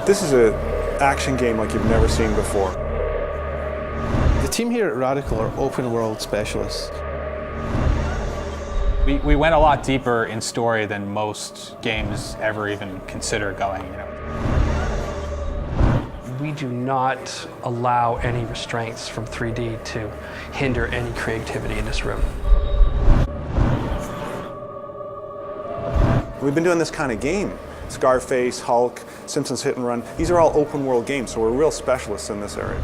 This is an action game like you've never seen before. The team here at Radical are open world specialists. We went a lot deeper in story than most games ever even consider going. We do not allow any restraints from 3D to hinder any creativity in this room. We've been doing this kind of game. Scarface, Hulk, Simpsons Hit and Run. These are all open world games, so we're real specialists in this area.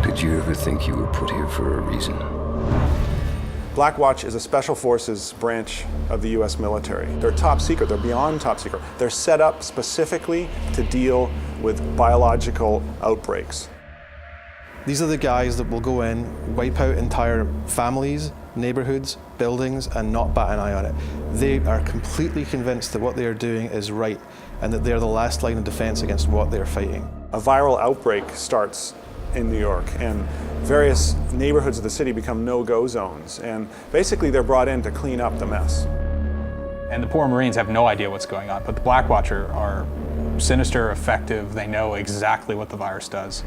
Did you ever think you were put here for a reason? Blackwatch is a special forces branch of the US military. They're top secret, they're beyond top secret. They're set up specifically to deal with biological outbreaks. These are the guys that will go in, wipe out entire families, neighborhoods, buildings, and not bat an eye on it. They are completely convinced that what they are doing is right and that they're the last line of defense against what they're fighting. A viral outbreak starts in New York, and various neighborhoods of the city become no-go zones, and basically they're brought in to clean up the mess. And the poor Marines have no idea what's going on, but the Blackwatch are sinister, effective, they know exactly what the virus does,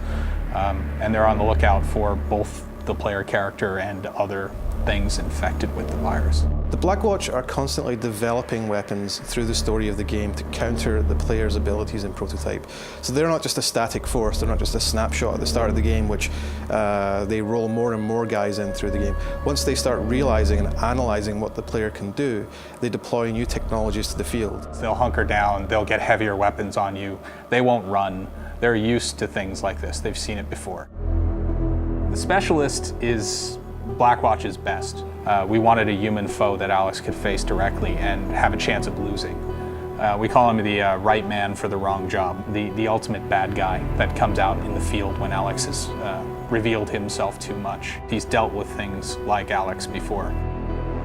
and they're on the lookout for both the player character and other things infected with the virus. The Blackwatch are constantly developing weapons through the story of the game to counter the player's abilities in prototype. So they're not just a static force, they're not just a snapshot at the start of the game which they roll more and more guys in through the game. Once they start realizing and analyzing what the player can do, they deploy new technologies to the field. They'll hunker down, they'll get heavier weapons on you, they won't run, they're used to things like this, they've seen it before. The Specialist is Blackwatch's best. We wanted a human foe that Alex could face directly and have a chance of losing. We call him the right man for the wrong job, the ultimate bad guy that comes out in the field when Alex has revealed himself too much. He's dealt with things like Alex before.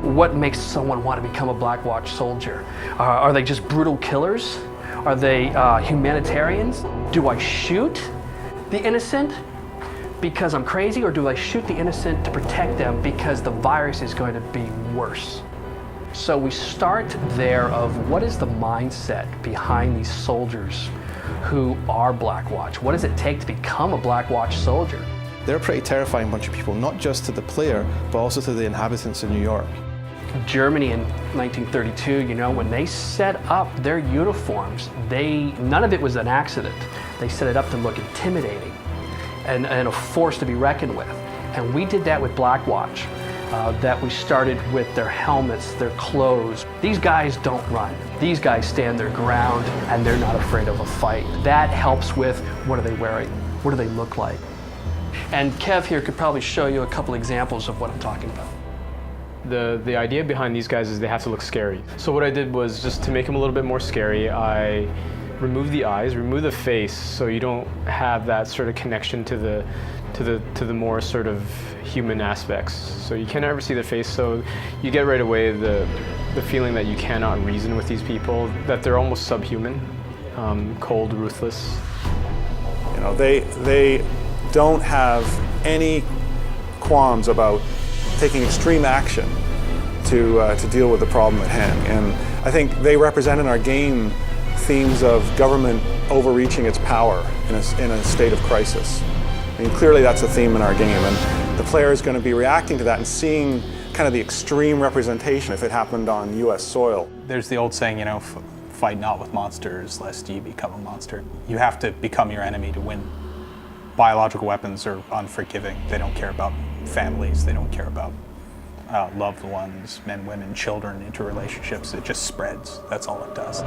What makes someone want to become a Blackwatch soldier? Are they just brutal killers? Are they humanitarians? Do I shoot the innocent because I'm crazy, or do I shoot the innocent to protect them because the virus is going to be worse? So we start there of what is the mindset behind these soldiers who are Blackwatch? What does it take to become a Blackwatch soldier? They're a pretty terrifying bunch of people, not just to the player, but also to the inhabitants of New York. Germany in 1932, you know, when they set up their uniforms, none of it was an accident. They set it up to look intimidating and a force to be reckoned with. And we did that with Blackwatch, that we started with their helmets, their clothes. These guys don't run. These guys stand their ground and they're not afraid of a fight. That helps with what are they wearing? What do they look like? And Kev here could probably show you a couple examples of what I'm talking about. The idea behind these guys is they have to look scary. So what I did was, just to make them a little bit more scary, I removed the eyes, removed the face, so you don't have that sort of connection to the more sort of human aspects. So you can't ever see their face, so you get right away the feeling that you cannot reason with these people, that they're almost subhuman, cold, ruthless. You know, they don't have any qualms about taking extreme action to deal with the problem at hand. And I think they represent in our game themes of government overreaching its power in a state of crisis. I mean, clearly that's a theme in our game, and the player is going to be reacting to that and seeing kind of the extreme representation if it happened on US soil. There's the old saying, you know, fight not with monsters lest you become a monster. You have to become your enemy to win. Biological weapons are unforgiving. They don't care about families, they don't care about loved ones, men, women, children, interrelationships. It just spreads. That's all it does.